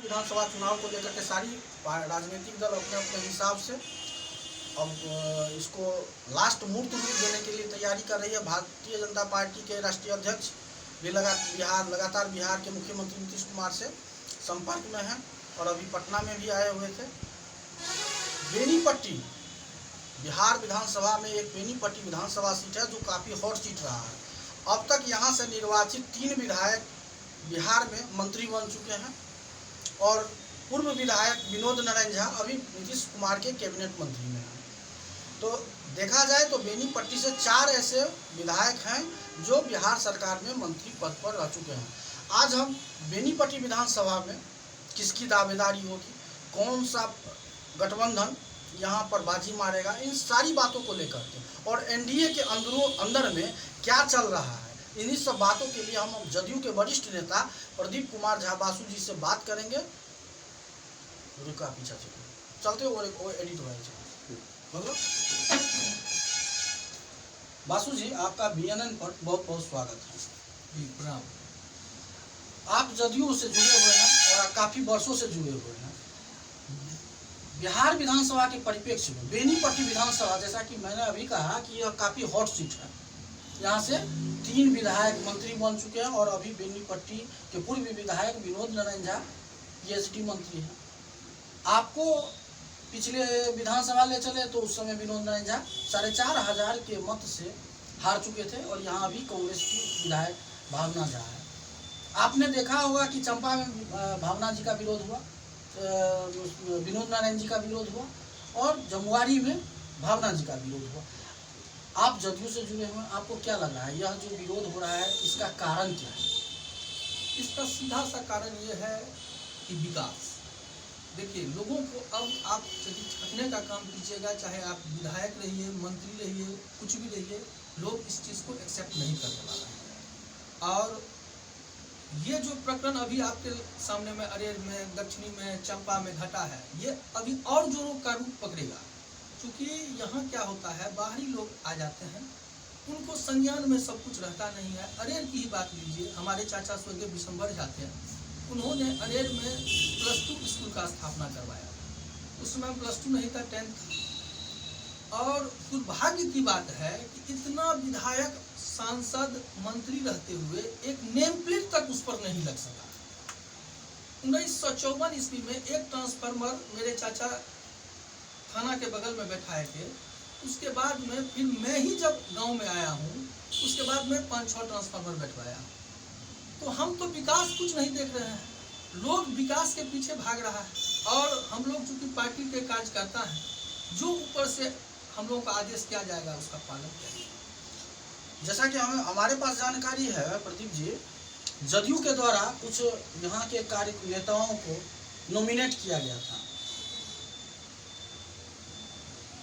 विधानसभा चुनाव को लेकर के सारी राजनीतिक दल अपने अपने हिसाब से अब इसको लास्ट मूर्त रूप देने के लिए तैयारी कर रही है। भारतीय जनता पार्टी के राष्ट्रीय अध्यक्ष भी लगातार बिहार के मुख्यमंत्री नीतीश कुमार से संपर्क में हैं और अभी पटना में भी आए हुए थे। बेनीपट्टी बिहार विधानसभा में एक बेनीपट्टी विधानसभा सीट है जो काफ़ी हॉट सीट रहा है। अब तक यहाँ से निर्वाचित 3 विधायक बिहार में मंत्री बन चुके हैं और पूर्व विधायक विनोद नारायण झा अभी नीतीश कुमार के कैबिनेट मंत्री में हैं। तो देखा जाए तो बेनीपट्टी से 4 ऐसे विधायक हैं जो बिहार सरकार में मंत्री पद पर रह चुके हैं। आज हम बेनीपट्टी विधानसभा में किसकी दावेदारी होगी, कौन सा गठबंधन यहाँ पर बाजी मारेगा, इन सारी बातों को लेकर के और एनडीए के अंदर में क्या चल रहा है, इन्हीं सब बातों के लिए हम जदयू के वरिष्ठ नेता प्रदीप कुमार झा बासु जी से बात करेंगे। रुका पीछा चलते वो एडिट हो मतलब बासु जी, आपका बीएनएन पर बहुत बहुत स्वागत है। प्रणाम। आप जदयू से जुड़े हुए हैं और काफी वर्षों से जुड़े हुए हैं। बिहार विधानसभा के परिप्रेक्ष्य में बेनीपट्टी विधानसभा, जैसा कि मैंने अभी कहा कि यह काफी हॉट सीट है, यहाँ से 3 विधायक मंत्री बन चुके हैं और अभी बेनीपट्टी के पूर्व विधायक विनोद नारायण झा पीएचडी मंत्री हैं। आपको पिछले विधानसभा ले चले तो उस समय विनोद नारायण झा 4,500 के मत से हार चुके थे और यहाँ अभी कांग्रेस की विधायक भावना झा है। आपने देखा होगा कि चंपा में भावना जी का विरोध हुआ, विनोद नारायण जी का विरोध हुआ और जमुआरी में भावना जी का विरोध हुआ। आप जदयू से जुड़े हुए, आपको क्या लग रहा है, यह जो विरोध हो रहा है इसका कारण क्या है? इसका सीधा सा कारण ये है कि विकास। देखिए, लोगों को अब आप यदि ठगने का काम कीजिएगा, चाहे आप विधायक रहिए, मंत्री रहिए, कुछ भी रहिए, लोग इस चीज़ को एक्सेप्ट नहीं करने वाला है। और ये जो प्रकरण अभी आपके सामने में अरेर में, दक्षिणी में, चंपा में घटा है, ये अभी और जोरों का रूप पकड़ेगा। क्योंकि यहाँ क्या होता है, बाहरी लोग आ जाते हैं, उनको संज्ञान में सब कुछ रहता नहीं है। अरेर की ही बात लीजिए, हमारे चाचा स्वर्गीय विशंबर जाते हैं, उन्होंने अरेर में +2 स्कूल का स्थापना करवाया। उस समय +2 नहीं था, 10 था। और दुर्भाग्य की बात है कि इतना विधायक, सांसद, मंत्री रहते हुए एक नेम प्लेट तक उस पर नहीं लग सका। 1954 ईस्वी में एक ट्रांसफार्मर मेरे चाचा थाना के बगल में बैठाए थे। उसके बाद में फिर मैं ही जब गांव में आया हूँ, उसके बाद में 5-6 ट्रांसफार्मर बैठवाया। तो हम तो विकास कुछ नहीं देख रहे हैं, लोग विकास के पीछे भाग रहा है। और हम लोग चूंकि पार्टी के कार्यकर्ता हैं, जो ऊपर से हम लोगों का आदेश किया जाएगा उसका पालन करेंगे। जैसा कि हमारे पास जानकारी है प्रदीप जी, जदयू के द्वारा कुछ यहाँ के कार्य नेताओं को नॉमिनेट किया गया था,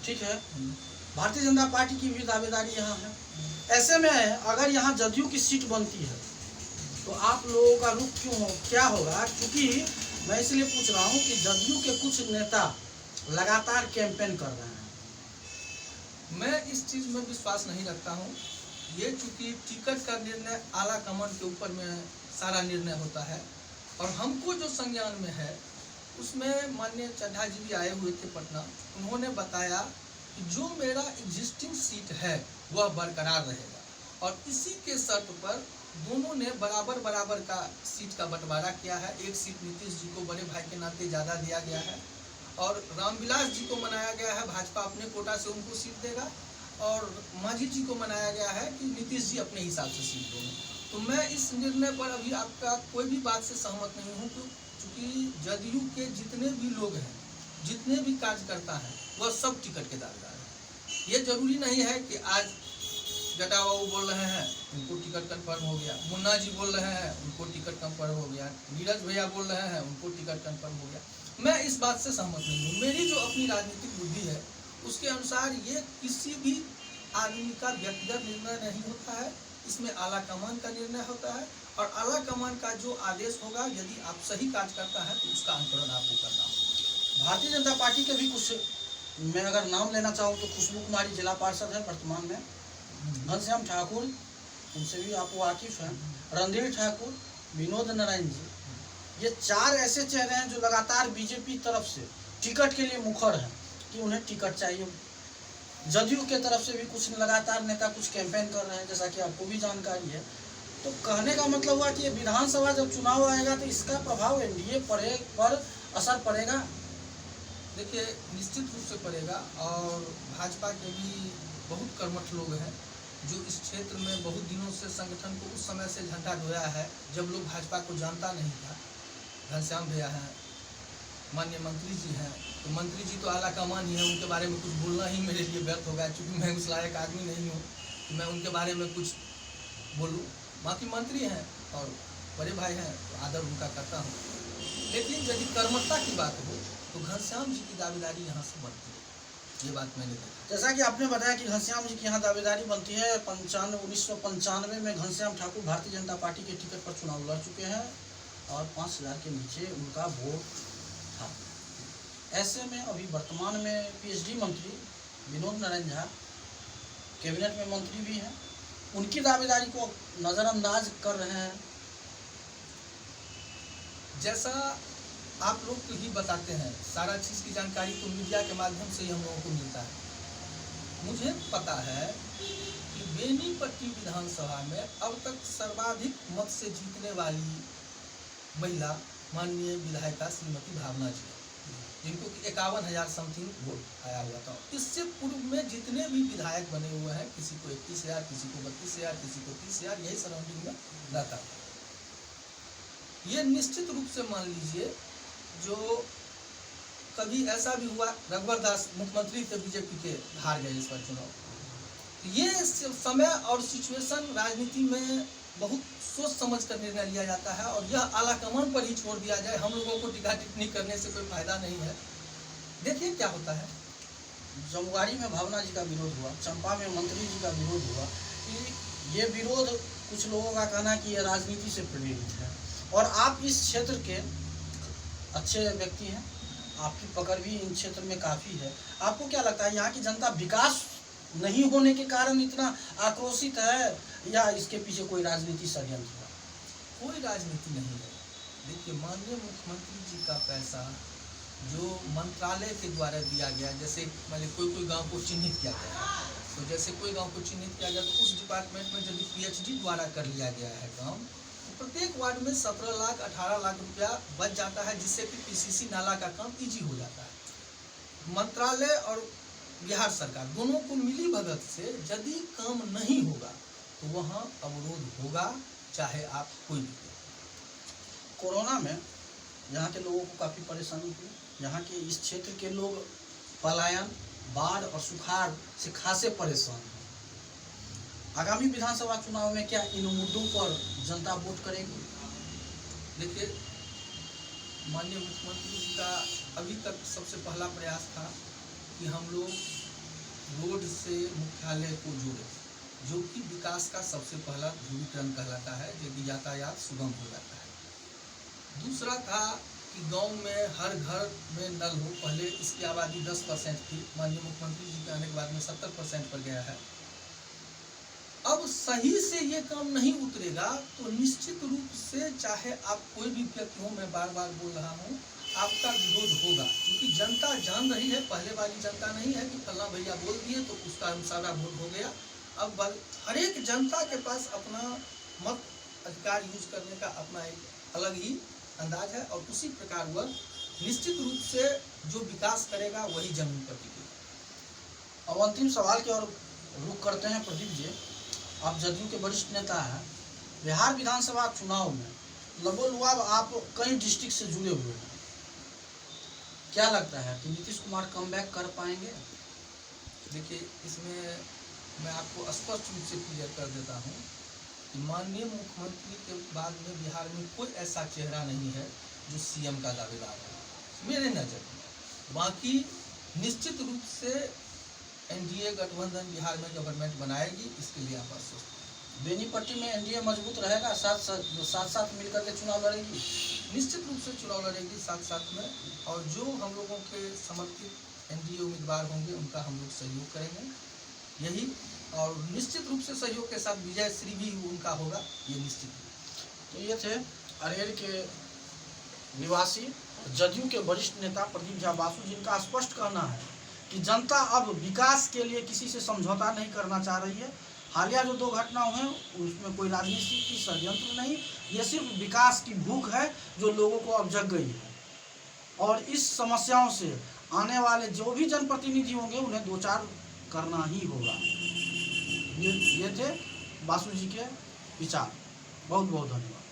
ठीक है। भारतीय जनता पार्टी की भी दावेदारी यहाँ है। ऐसे में अगर यहाँ जदयू की सीट बनती है तो आप लोगों का रुख क्या होगा? क्योंकि मैं इसलिए पूछ रहा हूँ कि जदयू के कुछ नेता लगातार कैंपेन कर रहे हैं। मैं इस चीज़ में विश्वास नहीं रखता हूँ। ये चूंकि टिकट का निर्णय आला कमान के ऊपर में सारा निर्णय होता है और हमको जो संज्ञान में है उसमें माननीय चड्ढा जी भी आए हुए थे पटना। उन्होंने बताया कि जो मेरा एग्जिस्टिंग सीट है वह बरकरार रहेगा और इसी के शर्त पर दोनों ने बराबर का सीट का बंटवारा किया है। एक सीट नीतीश जी को बड़े भाई के नाते ज़्यादा दिया गया है और रामविलास जी को मनाया गया है, भाजपा अपने कोटा से उनको सीट देगा, और मांझी जी को मनाया गया है कि नीतीश जी अपने हिसाब से सीट देंगे। तो मैं इस निर्णय पर अभी आपका कोई भी बात से सहमत नहीं हूँ, क्योंकि जदयू के जितने भी लोग हैं, जितने भी कार्यकर्ता हैं, वह सब टिकट के दावेदार हैं। ये जरूरी नहीं है कि आज जटा बाबू बोल रहे हैं उनको टिकट कंफर्म हो गया, मुन्ना जी बोल रहे हैं उनको टिकट कंफर्म हो गया, नीरज भैया बोल रहे हैं उनको टिकट कंफर्म हो गया। मैं इस बात से सहमत नहीं हूँ। मेरी जो अपनी राजनीतिक बुद्धि है उसके अनुसार ये किसी भी आदमी का व्यक्तिगत निर्णय नहीं होता है, इसमें आला कमान का निर्णय होता है और आला कमान का जो आदेश होगा, यदि आप सही कार्य करता है तो उसका अनुकरण आपको करना होगा। भारतीय जनता पार्टी के भी कुछ, मैं अगर नाम लेना चाहूँ तो खुशबू कुमारी जिला पार्षद है वर्तमान में, घनश्याम ठाकुर, उनसे भी आप वाकिफ हैं, रणधीर ठाकुर, विनोद नारायण जी, ये 4 ऐसे चेहरे हैं जो लगातार बीजेपी तरफ से टिकट के लिए मुखर हैं कि उन्हें टिकट चाहिए। जदयू के तरफ से भी कुछ लगातार नेता कुछ कैंपेन कर रहे हैं, जैसा कि आपको भी जानकारी है। तो कहने का मतलब हुआ कि ये विधानसभा जब चुनाव आएगा तो इसका प्रभाव एनडीए पर असर पड़ेगा। देखिए, निश्चित रूप से पड़ेगा। और भाजपा के भी बहुत कर्मठ लोग हैं जो इस क्षेत्र में बहुत दिनों से संगठन को उस समय से झंडा ढोया है जब लोग भाजपा को जानता नहीं था। घनश्याम भैया हैं, माननीय मंत्री जी हैं, तो मंत्री जी तो आला कमान ही है, उनके बारे में कुछ बोलना ही मेरे लिए व्यर्थ होगा, क्योंकि मैं उस लायक आदमी नहीं हूँ कि मैं उनके बारे में कुछ बोलूँ। बाकी मंत्री हैं और बड़े भाई हैं तो आदर उनका करता हूँ। लेकिन यदि कर्मठता की बात हो तो घनश्याम जी की दावेदारी यहाँ से बनती है, ये बात मैंने देखा। जैसा कि आपने बताया कि घनश्याम जी की यहाँ दावेदारी बनती है। 1995 में घनश्याम ठाकुर भारतीय जनता पार्टी के टिकट पर चुनाव लड़ चुके हैं और 5000 के नीचे उनका वोट था। ऐसे में अभी वर्तमान में पीएचडी मंत्री विनोद नारायण झा कैबिनेट में मंत्री भी हैं, उनकी दावेदारी को नज़रअंदाज कर रहे हैं। जैसा आप लोग तो ही बताते हैं, सारा चीज़ की जानकारी तो मीडिया के माध्यम से ही हम लोगों को मिलता है। मुझे पता है कि बेनीपट्टी विधानसभा में अब तक सर्वाधिक मत से जीतने वाली महिला माननीय विधायिका श्रीमती भावना जी, जिनको कि 51,000 समथिंग वोट आया हुआ था। इससे पूर्व में जितने भी विधायक बने हुए हैं, किसी को 21,000, किसी को 32,000, किसी को 30,000, यही सराउंडिंग में रहता था। ये निश्चित रूप से मान लीजिए, जो कभी ऐसा भी हुआ, रघुवर दास मुख्यमंत्री थे बीजेपी के, हार गए इस बार चुनाव। ये समय और सिचुएशन राजनीति में बहुत सोच समझ कर निर्णय लिया जाता है और यह आलाकमान पर ही छोड़ दिया जाए। हम लोगों को टीका टिप्पणी करने से कोई फायदा नहीं है। देखिए क्या होता है। जमुआरी में भावना जी का विरोध हुआ, चंपा में मंत्री जी का विरोध हुआ। कि ये विरोध कुछ लोगों का कहना कि ये राजनीति से प्रेरित है। और आप इस क्षेत्र के अच्छे व्यक्ति हैं, आपकी पकड़ भी इन क्षेत्र में काफ़ी है। आपको क्या लगता है यहाँ की जनता विकास नहीं होने के कारण इतना आक्रोशित है या इसके पीछे कोई राजनीति षड्यंत्र है? कोई राजनीति नहीं है। देखिए, माननीय मुख्यमंत्री जी का पैसा जो मंत्रालय के द्वारा दिया गया, जैसे मैंने कोई गांव को चिन्हित किया गया, तो जैसे कोई गांव को चिन्हित किया गया तो उस डिपार्टमेंट में यदि पीएचडी द्वारा कर लिया गया है काम, तो प्रत्येक वार्ड में 17 लाख 18 लाख रुपया बच जाता है, जिससे कि पीसीसी नाला का काम ईजी हो जाता है। मंत्रालय और बिहार सरकार दोनों को मिली भगत से यदि काम नहीं होगा तो वहाँ अवरोध होगा, चाहे आप कोई भी। कोरोना में यहाँ के लोगों को काफ़ी परेशानी हुई। यहाँ के इस क्षेत्र के लोग पलायन, बाढ़ और सुखाड़ से खासे परेशान हैं। आगामी विधानसभा चुनाव में क्या इन मुद्दों पर जनता वोट करेगी? देखिए, माननीय मुख्यमंत्री जी का अभी तक सबसे पहला प्रयास था कि हम लोग रोड से मुख्यालय को जोड़ें, जो कि विकास का सबसे पहला ध्रुवीकरण कहलाता है, यदि यातायात सुगम हो जाता है। दूसरा था कि गांव में हर घर में नल हो। पहले इसकी आबादी 10% थी, माननीय मुख्यमंत्री जी के आने के बाद में 70% पर गया है। अब सही से ये काम नहीं उतरेगा तो निश्चित रूप से, चाहे आप कोई भी व्यक्ति हो, मैं बार बार बोल रहा हूँ, आपका विरोध होगा। क्योंकि जनता जान रही है, पहले वाली जनता नहीं है कि फल्ला भैया बोल दिए तो उसका सारा वोट हो गया। अब हर एक जनता के पास अपना मत अधिकार यूज करने का अपना एक अलग ही अंदाज है और उसी प्रकार वह निश्चित रूप से जो विकास करेगा वही जमीन पर टिकेगा। अब अंतिम सवाल की ओर रुख करते हैं। प्रदीप जी, आप जदयू के वरिष्ठ नेता हैं। बिहार विधानसभा चुनाव में लगभग आप कई डिस्ट्रिक्ट से जुड़े हुए हैं। क्या लगता है कि नीतीश कुमार कमबैक कर पाएंगे? देखिए, इसमें मैं आपको स्पष्ट रूप से क्लियर कर देता हूँ कि माननीय मुख्यमंत्री के बाद में बिहार में कोई ऐसा चेहरा नहीं है जो सीएम का दावेदार है मेरे नज़र में। बाकी निश्चित रूप से एनडीए गठबंधन बिहार में गवर्नमेंट बनाएगी, इसके लिए आप आश्वस्त हैं। बेनीपट्टी में एनडीए मजबूत रहेगा, साथ साथ मिलकर के चुनाव लड़ेगी। निश्चित रूप से चुनाव लड़ेगी साथ साथ में, और जो हम लोगों के समर्थित एनडीए उम्मीदवार होंगे उनका हम लोग सहयोग करेंगे, यही। और निश्चित रूप से सहयोग के साथ विजय श्री भी उनका होगा, ये निश्चित। तो ये थे अरेर के निवासी जदयू के वरिष्ठ नेता प्रदीप झा बासु, जिनका स्पष्ट कहना है कि जनता अब विकास के लिए किसी से समझौता नहीं करना चाह रही है। हालिया जो 2 घटना हुए उसमें कोई राजनीति की षड्यंत्र नहीं, ये सिर्फ विकास की भूख है जो लोगों को अब जग गई है। और इस समस्याओं से आने वाले जो भी जनप्रतिनिधि होंगे उन्हें 2-4 करना ही होगा। ये थे बासु जी के विचार। बहुत बहुत धन्यवाद।